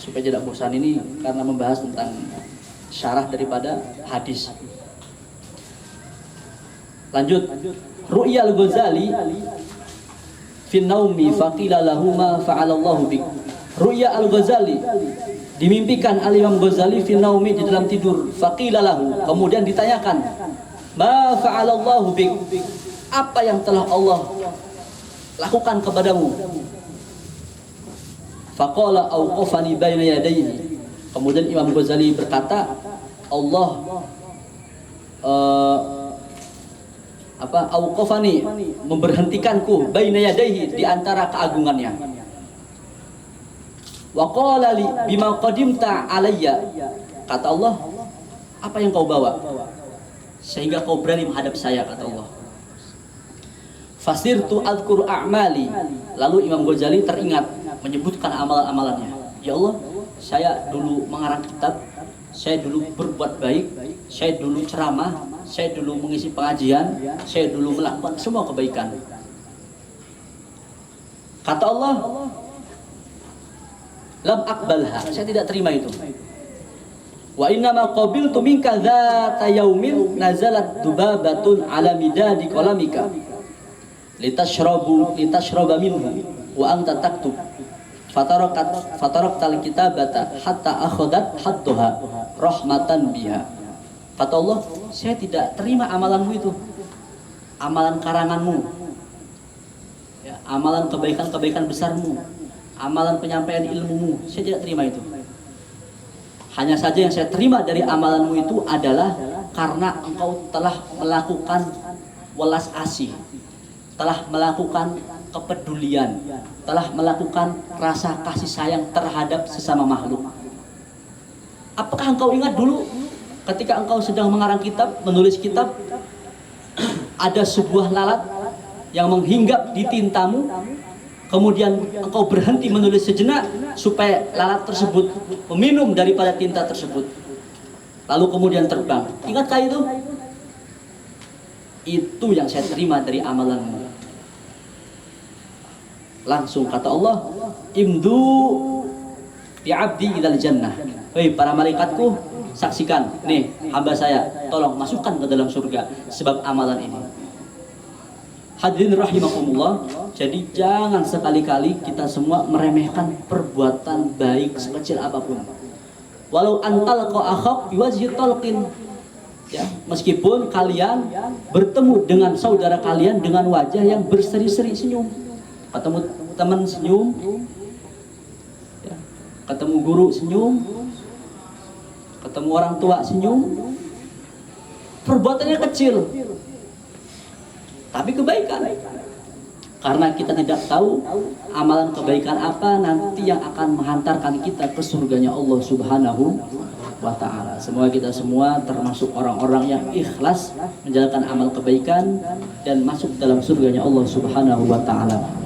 supaya tidak bosan ini karena membahas tentang syarah daripada hadis. Lanjut. Ru'ya al-Ghazali fi naumi faqila lahu ma fa'ala Allahu bik. Ru'ya al-Ghazali, dimimpikan al-Imam Ghazali fi naumi, di dalam tidur. Faqila lahu, kemudian ditanyakan, ma fa'ala Allahu bik, apa yang telah Allah lakukan kepadamu? Faqala auqafani baina yadayhi. Kemudian Imam Ghazali berkata, Allah auqafani, memberhentikanku, baina yadayhi, di antara keagungannya. Wa qala li bima qadimta alayya, kata Allah, apa yang kau bawa sehingga kau berani menghadap saya, kata Allah. Fasirtu adhkuru a'mali, lalu Imam Ghazali teringat menyebutkan amalan-amalannya. Ya Allah, saya dulu mengarang kitab, saya dulu berbuat baik, saya dulu ceramah, saya dulu mengisi pengajian, saya dulu melakukan semua kebaikan. Kata Allah, lam aqbalha, saya tidak terima itu. Wa inna ma qabiltu minka dzata yaumin nazalat dubabatun ala midadi qalamika litashraba minhu wa anta taktub fataraktal kitabata hatta akhadat haddaha rahmatan biha. Kata Allah, saya tidak terima amalanmu itu, amalan karanganmu, ya, amalan kebaikan-kebaikan besarmu, amalan penyampaian ilmumu, saya tidak terima itu. Hanya saja yang saya terima dari amalanmu itu adalah karena engkau telah melakukan welas asih, telah melakukan kepedulian, telah melakukan rasa kasih sayang terhadap sesama makhluk. Apakah engkau ingat dulu ketika engkau sedang mengarang kitab, menulis kitab, ada sebuah lalat yang menghinggap di tintamu, kemudian engkau berhenti menulis sejenak supaya lalat tersebut meminum daripada tinta tersebut, lalu kemudian terbang. Ingatkah itu? Itu yang saya terima dari amalanmu. Langsung kata Allah, imdu bi abdi ilal jannah. Hei para malaikatku, saksikan, nih hamba saya, tolong masukkan ke dalam surga sebab amalan ini. Hadirin rahimakumullah, jadi jangan sekali-kali kita semua meremehkan perbuatan baik sekecil apapun. Walau antal ko akhok biwajhi talqin, ya, meskipun kalian bertemu dengan saudara kalian dengan wajah yang berseri-seri senyum, ketemu teman senyum, ya, ketemu guru senyum, ketemu orang tua senyum, perbuatannya kecil tapi kebaikan, karena kita tidak tahu amalan kebaikan apa nanti yang akan menghantarkan kita ke surganya Allah Subhanahu wa ta'ala. Semoga kita semua termasuk orang-orang yang ikhlas menjalankan amal kebaikan dan masuk dalam surganya Allah Subhanahu wa ta'ala.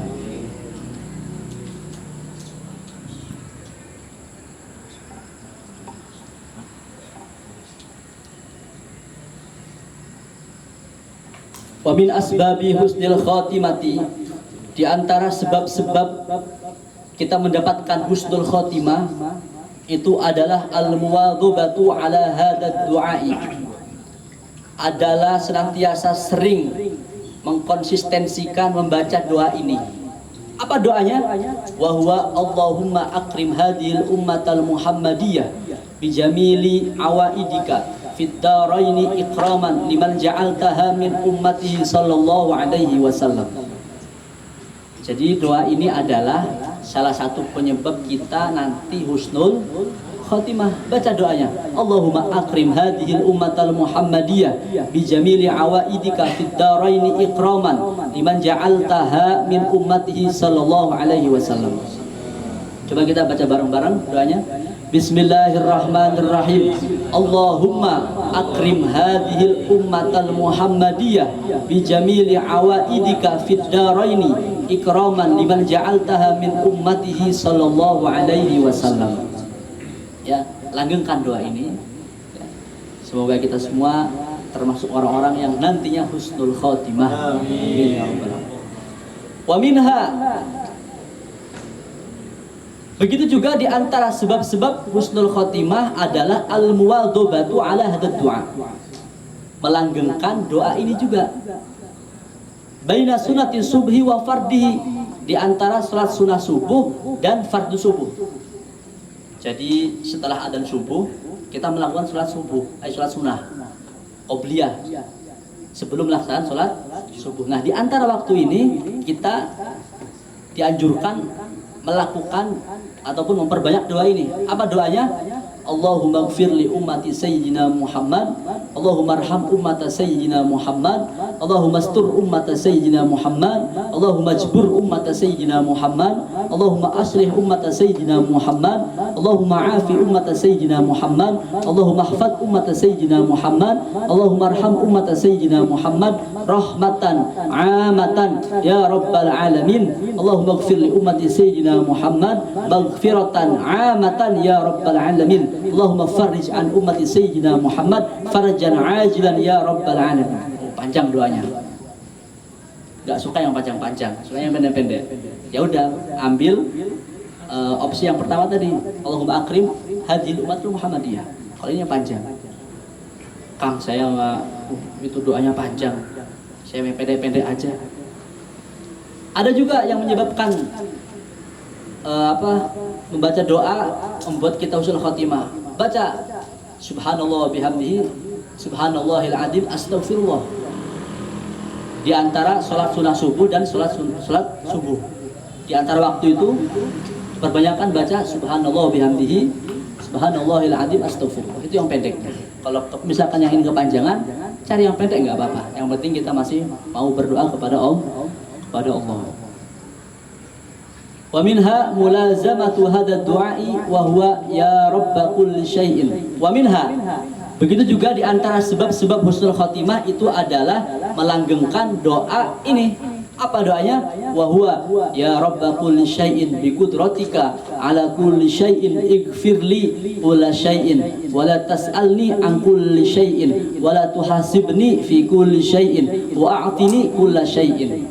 Wa min asbabi husnil khatimati, di antara sebab-sebab kita mendapatkan husnul khatimah itu adalah al-muwadhabatu ala hadad du'ai, adalah senantiasa sering mengkonsistensikan membaca doa ini. Apa doanya? Wa huwa Allahumma akrim hadhil ummatal Muhammadiyah bi jamili awaidika fid daraini ikraman liman ja'altaha min ummatihi sallallahu alaihi wasallam. Jadi doa ini adalah salah satu penyebab kita nanti husnul khatimah. Baca doanya. Allahumma akrim hadhil ummatal Muhammadiyah bi jamili awaidika fid daraini ikraman liman ja'altaha min ummatihi sallallahu alaihi wasallam. Coba kita baca bareng-bareng doanya. Bismillahirrahmanirrahim. Allahumma akrim hadhil ummatal Muhammadiyah bi jamili awaidika fid daraini ikraman liman ja'altaha min ummatihi sallallahu alaihi wasallam. Ya, langgengkan doa ini. Ya. Semoga kita semua termasuk orang-orang yang nantinya husnul khotimah. Amin. Wa minha, begitu juga di antara sebab-sebab husnul khotimah adalah al-muwadhabatu ala hadad du'a. Melanggengkan doa ini juga. Baina sunati subhi wa fardihi, di antara salat sunah subuh dan fardu subuh. Jadi setelah adzan subuh kita melakukan sholat subuh, sholat sunnah, qobliyah, sebelum melaksanakan sholat subuh. Nah, di antara waktu ini kita dianjurkan melakukan ataupun memperbanyak doa ini. Apa doanya? Allahumma gfir li ummati sayyidina Muhammad, Allahumma arham ummata sayyidina Muhammad, Allahumma astur ummata sayyidina Muhammad, Allahumma jbur ummata sayyidina Muhammad, Allahumma aslih ummata sayyidina Muhammad, Allahumma afi ummata sayyidina Muhammad, Allahumma hafad ummata sayyidina Muhammad, Allahumma arham ummata sayyidina Muhammad rahmatan amatan ya rabbal alamin, Allahumma gfir li ummati sayyidina Muhammad maghfiratan amatan ya rabbal alamin, Allahumma farrij an ummati sayyidina Muhammad farajan ajilan ya rabbal alamin. Panjang doanya. Enggak suka yang panjang-panjang, suka yang pendek-pendek. Ya udah, ambil opsi yang pertama tadi, Allahumma akrim hadhil ummatul Muhammadiyah. Kalau ini yang panjang. Kang, saya itu doanya panjang. Saya yang pendek-pendek aja. Ada juga yang menyebabkan membaca doa membuat kita husnul khotimah. Baca subhanallah bihamdihi subhanallahil adzim astaghfirullah. Di antara sholat sunnah subuh dan sholat subuh. Di antara waktu itu perbanyakan baca subhanallah bihamdihi subhanallahil adzim astaghfirullah. Itu yang pendeknya. Kalau misalkan yang ini kepanjangan, cari yang pendek nggak apa-apa. Yang penting kita masih mau berdoa kepada Allah. Wa minha mulazamatu hadad du'ai wa huwa ya rabb kulli syai'in. Wa minha, begitu juga di antara sebab-sebab husnul khotimah itu adalah melanggengkan doa ini. Apa doanya? Wa huwa ya rabb kulli syai'in bi qudratika ala kulli syai'in ighfirli kulla syai'in wa la tas'alni an kulli syai'in wa la tuhasibni fi kulli syai'in wa a'tini kulla syai'in.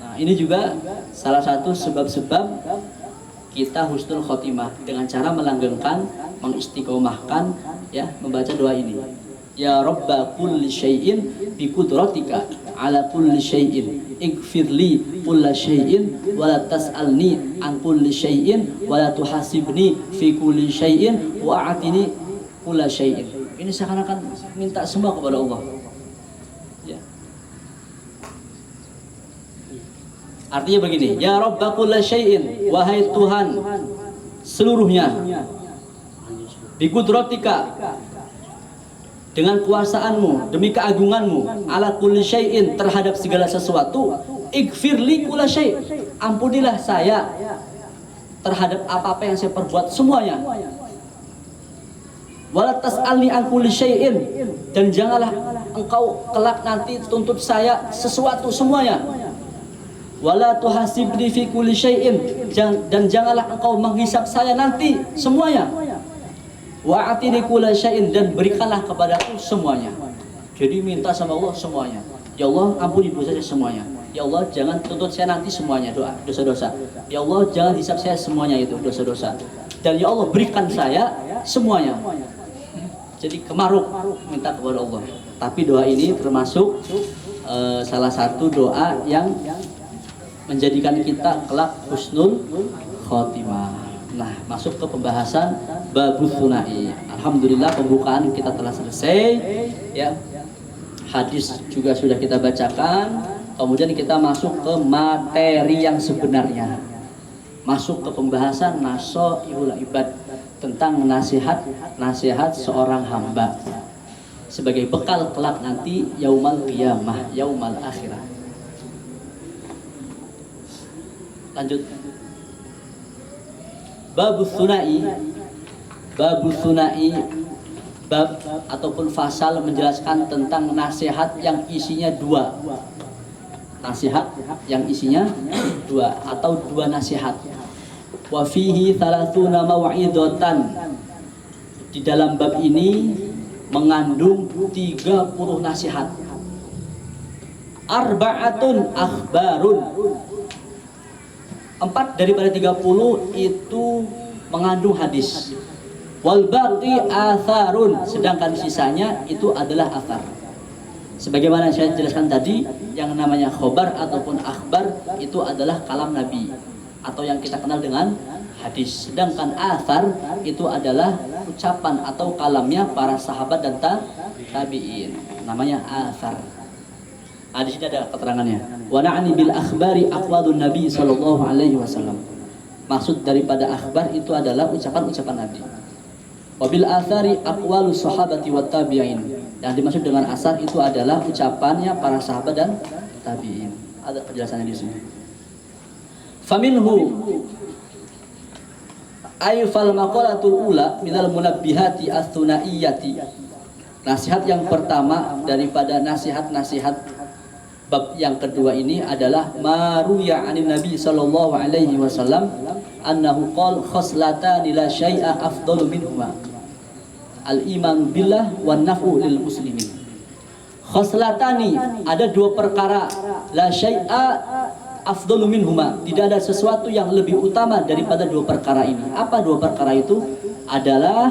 Nah, ini juga salah satu sebab-sebab kita husnul khotimah dengan cara melanggengkan, mengistiqomahkan, ya, membaca doa ini. Ya Rabba kulli syai'in bi qudratika ala kulli syai'in ighfirli kulla syai'in wa la tas'alni an kulli syai'in wa la tuhasibni fi kulli syai'in wa a'tini kulla syai'in. Ini seakan-akan minta semua kepada Allah. Ya. Artinya begini, ya Rabba kulla syai'in, wahai Tuhan seluruhnya, bi qudratika, dengan kuasaanmu, demi keagunganmu, ala kulli syai'in, terhadap segala sesuatu, ighfirli kulla syai', ampunilah saya terhadap apa-apa yang saya perbuat semuanya. Wala tas'alni an kulli syai'in, dan janganlah engkau kelak nanti tuntut saya sesuatu semuanya. Wala tuhasibni fi kulli syai'in, dan janganlah engkau menghisap saya nanti semuanya. Wa atini kulla syai'in, dan berikanlah kepadaku semuanya. Jadi minta sama Allah semuanya. Ya Allah, ampuni dosa saya semuanya. Ya Allah, jangan tuntut saya nanti semuanya dosa-dosa. Ya Allah, jangan hisap saya semuanya itu dosa-dosa. Dan ya Allah, berikan saya semuanya. Jadi kemaruk minta kepada Allah. Tapi doa ini termasuk salah satu doa yang menjadikan kita kelak husnul khotimah. Nah, masuk ke pembahasan babus sunai. Alhamdulillah pembukaan kita telah selesai ya. Hadis juga sudah kita bacakan. Kemudian kita masuk ke materi yang sebenarnya. Masuk ke pembahasan nasoihul ibad, tentang nasihat seorang hamba sebagai bekal kelak nanti yaumal qiyamah, yaumal akhirah. Lanjut. Babus sunai. Babus sunai, bab ataupun fasal menjelaskan tentang nasihat yang isinya dua. Nasihat yang isinya dua atau dua nasihat. Wa fihi 30 mau'idatan. Di dalam bab ini mengandung 30 nasihat. Arba'atun akhbarun. 4 daripada 30 itu mengandung hadis. Wal baqi atharun, sedangkan sisanya itu adalah athar. Sebagaimana saya jelaskan tadi, yang namanya khobar ataupun akhbar itu adalah kalam Nabi atau yang kita kenal dengan hadis. Sedangkan athar itu adalah ucapan atau kalamnya para sahabat dan tabi'in. Namanya athar. Di sini ada keterangannya. Wa na'ni bil akhbari aqwalun Nabi sallallahu alaihi wasallam. Maksud daripada akhbar itu adalah ucapan-ucapan Nabi. Wa bil athari aqwalus sahabati wat tabi'in. Yang dimaksud dengan asar itu adalah ucapannya para sahabat dan tabi'in. Ada penjelasannya di sini. Faminhu ay fal maqalatul ula minal munabbihati ats-tsunaiyati. Nasihat yang pertama daripada nasihat-nasihat bab yang kedua ini adalah maruya anin Nabi sallallahu alaihi wasallam annahu qala khoslatani la syai'a afdalu minhuma al-iman billah wan naf'u lil muslimin. Khoslatani, ada dua perkara, la syai'a afdalu minhuma, tidak ada sesuatu yang lebih utama daripada dua perkara ini. Apa dua perkara itu? Adalah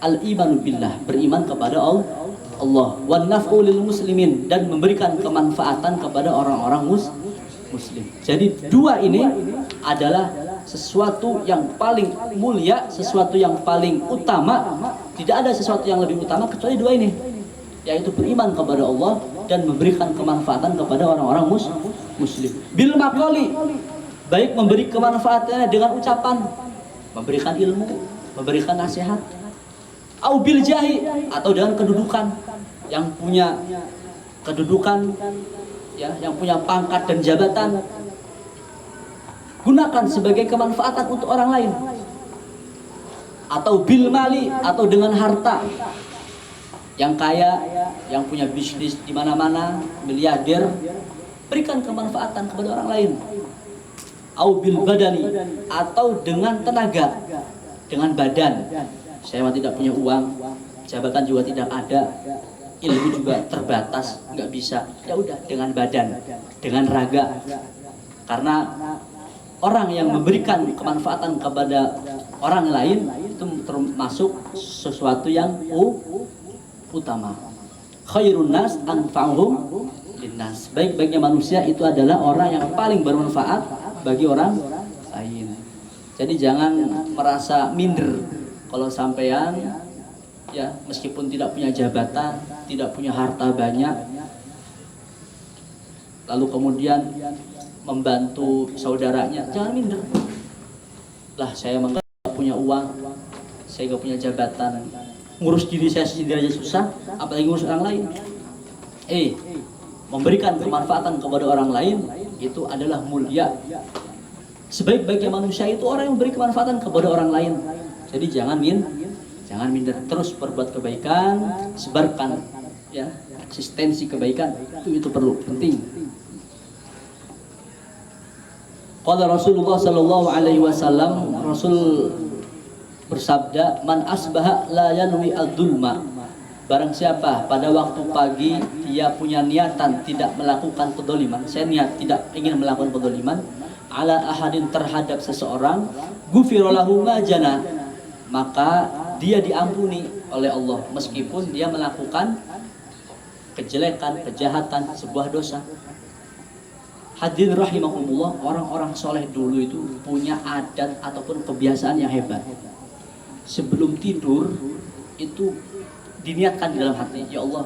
al-imanu billah, beriman kepada Allah, wan naf'u lil muslimin, dan memberikan kemanfaatan kepada orang-orang muslim. Jadi dua ini adalah sesuatu yang paling mulia, sesuatu yang paling utama. Tidak ada sesuatu yang lebih utama kecuali dua ini, yaitu beriman kepada Allah dan memberikan kemanfaatan kepada orang-orang muslim. Bil maqali, baik memberi kemanfaatannya dengan ucapan, memberikan ilmu, memberikan nasihat. Au bil jahi, atau dengan kedudukan, yang punya kedudukan ya, yang punya pangkat dan jabatan, gunakan sebagai kemanfaatan untuk orang lain. Atau bil mali, atau dengan harta, yang kaya, yang punya bisnis di mana-mana, miliarder, berikan kemanfaatan kepada orang lain. Au bil badani, atau dengan tenaga, dengan badan. Saya tidak punya uang, jabatan juga tidak ada, ilmu juga terbatas, nggak bisa. Ya udah, dengan badan, dengan raga. Karena orang yang memberikan kemanfaatan kepada orang lain itu termasuk sesuatu yang utama. Khairun nas anfa'uhum linnas. Baik-baiknya manusia itu adalah orang yang paling bermanfaat bagi orang lain. Jadi jangan merasa minder kalau sampean ya, meskipun tidak punya jabatan, tidak punya harta banyak, lalu kemudian membantu saudaranya, jangan minder. Lah, saya nggak punya uang, saya nggak punya jabatan, ngurus diri saya sendiri aja susah, apalagi ngurus orang lain. Memberikan kemanfaatan kepada orang lain itu adalah mulia. Sebaik-baiknya manusia itu orang yang memberi kemanfaatan kepada orang lain. Jadi jangan minder, terus berbuat kebaikan, sebarkan ya eksistensi kebaikan, itu perlu, penting. Qala Rasulullah sallallahu alaihi wasallam, Rasul bersabda, man asbaha la yanwi ad-dulma. Barang siapa pada waktu pagi dia punya niatan tidak melakukan kedoliman, saya niat tidak ingin melakukan kedoliman, ala ahadin, terhadap seseorang, ghufira lahu ma jana, maka dia diampuni oleh Allah meskipun dia melakukan kejelekan, kejahatan, sebuah dosa. Hadirin rahimakumullah, orang-orang soleh dulu itu punya adat ataupun kebiasaan yang hebat. Sebelum tidur itu diniatkan di dalam hati, ya Allah,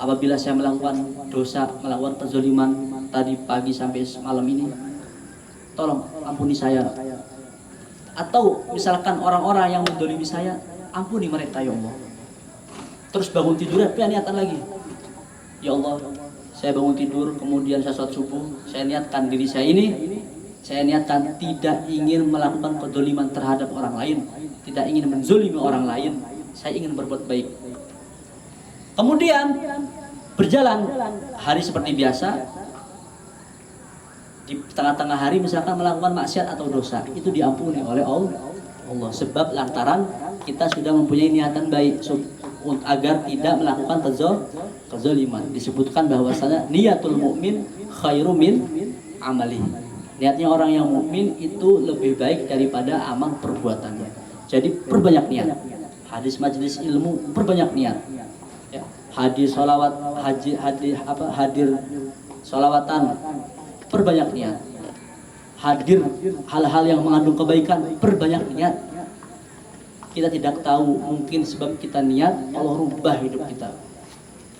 apabila saya melakukan dosa, melakukan kezaliman tadi pagi sampai malam ini, tolong ampuni saya. Atau misalkan orang-orang yang mendolimi saya, ampuni mereka ya Allah. Terus bangun tidur, punya niatan lagi, ya Allah, saya bangun tidur, kemudian saya sholat subuh, saya niatkan diri saya ini, saya niatkan tidak ingin melakukan kedoliman terhadap orang lain, tidak ingin menzolimi orang lain, saya ingin berbuat baik. Kemudian berjalan hari seperti biasa, di tengah-tengah hari misalkan melakukan maksiat atau dosa, itu diampuni oleh Allah, sebab lantaran kita sudah mempunyai niatan baik agar tidak melakukan kezaliman. Disebutkan bahwasanya niatul mukmin khairu min amali. Niatnya orang yang mukmin itu lebih baik daripada amal perbuatannya. Jadi perbanyak niat. Hadis majelis ilmu perbanyak niat. Ya. Hadir sholawat, hadir sholawatan perbanyak niat. Hadir hal-hal yang mengandung kebaikan perbanyak niat. Kita tidak tahu, mungkin sebab kita niat Allah rubah hidup kita.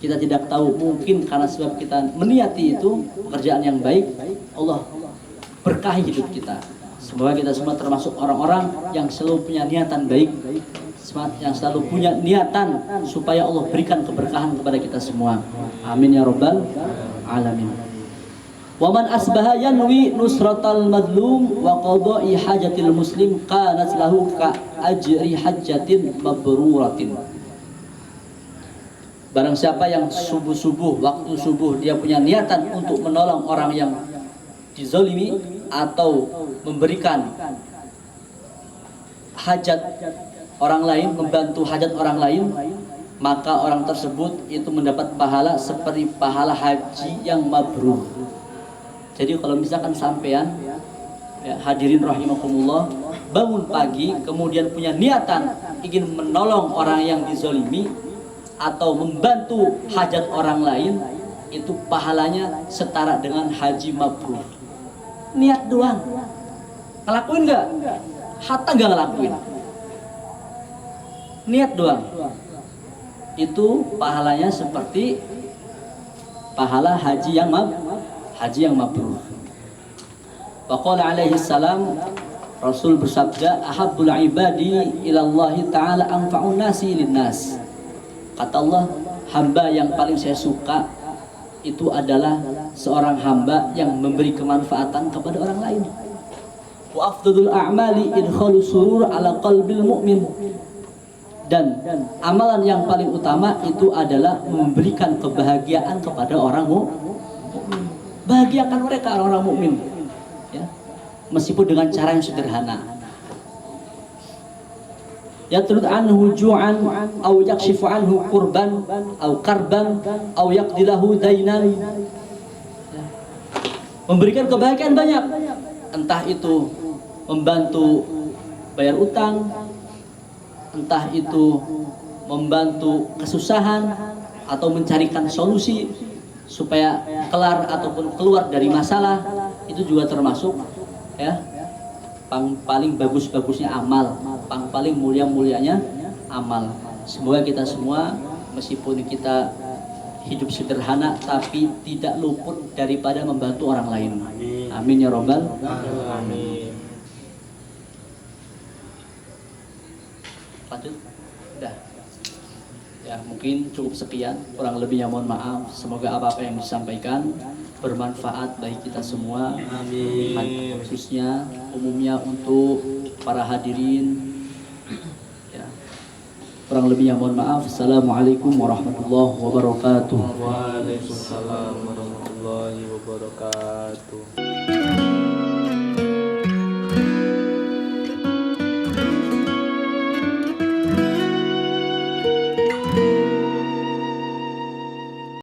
Kita tidak tahu, mungkin karena sebab kita meniati itu pekerjaan yang baik, Allah berkahi hidup kita. Semoga kita semua termasuk orang-orang yang selalu punya niatan baik, yang selalu punya niatan supaya Allah berikan keberkahan kepada kita semua. Amin ya rabbal alamin. Waman asbaha yanwi nusratal madlum wa qada'i hajatil muslim kanat lahu ka ajri hajjatin mabruratin. Barang siapa yang subuh-subuh, waktu subuh dia punya niatan untuk menolong orang yang dizalimi atau memberikan hajat orang lain, membantu hajat orang lain, maka orang tersebut itu mendapat pahala seperti pahala haji yang mabrur. Jadi kalau misalkan sampean ya, hadirin rahimakumullah, bangun pagi kemudian punya niatan ingin menolong orang yang dizalimi atau membantu hajat orang lain, itu pahalanya setara dengan haji mabrur. Niat doang, ngelakuin nggak? Hatta nggak ngelakuin, niat doang, itu pahalanya seperti pahala haji yang mabrur. Wa qala alaihi salam, Rasul bersabda, ahabbul ibadi ilallahi ta'ala anfa'un nasi linnas. Kata Allah, hamba yang paling saya suka itu adalah seorang hamba yang memberi kemanfaatan kepada orang lain. Wa afdalul a'mali idkhalu surur ala qalbil mu'min. Dan amalan yang paling utama itu adalah memberikan kebahagiaan kepada orang mukmin. Bahagiakan mereka orang-orang mukmin, ya, meskipun dengan cara yang sederhana. Yatrud anhu ju'an au yakshifu anhu kurban au karban au yaqdilahu dainan. Memberikan kebahagiaan banyak, entah itu membantu bayar utang, entah itu membantu kesusahan atau mencarikan solusi supaya kelar ataupun keluar dari masalah, itu juga termasuk ya paling bagus-bagusnya amal, paling mulia-mulianya amal. Semoga kita semua meskipun kita hidup sederhana tapi tidak luput daripada membantu orang lain. Amin ya rabbal alamin. Lanjut. Udah. Ya, mungkin cukup sekian, kurang lebihnya mohon maaf. Semoga apa-apa yang disampaikan bermanfaat bagi kita semua. Amin. Khususnya umumnya untuk para hadirin. Ya. Kurang lebihnya mohon maaf. Assalamualaikum warahmatullahi wabarakatuh. Waalaikumsalam warahmatullahi wabarakatuh.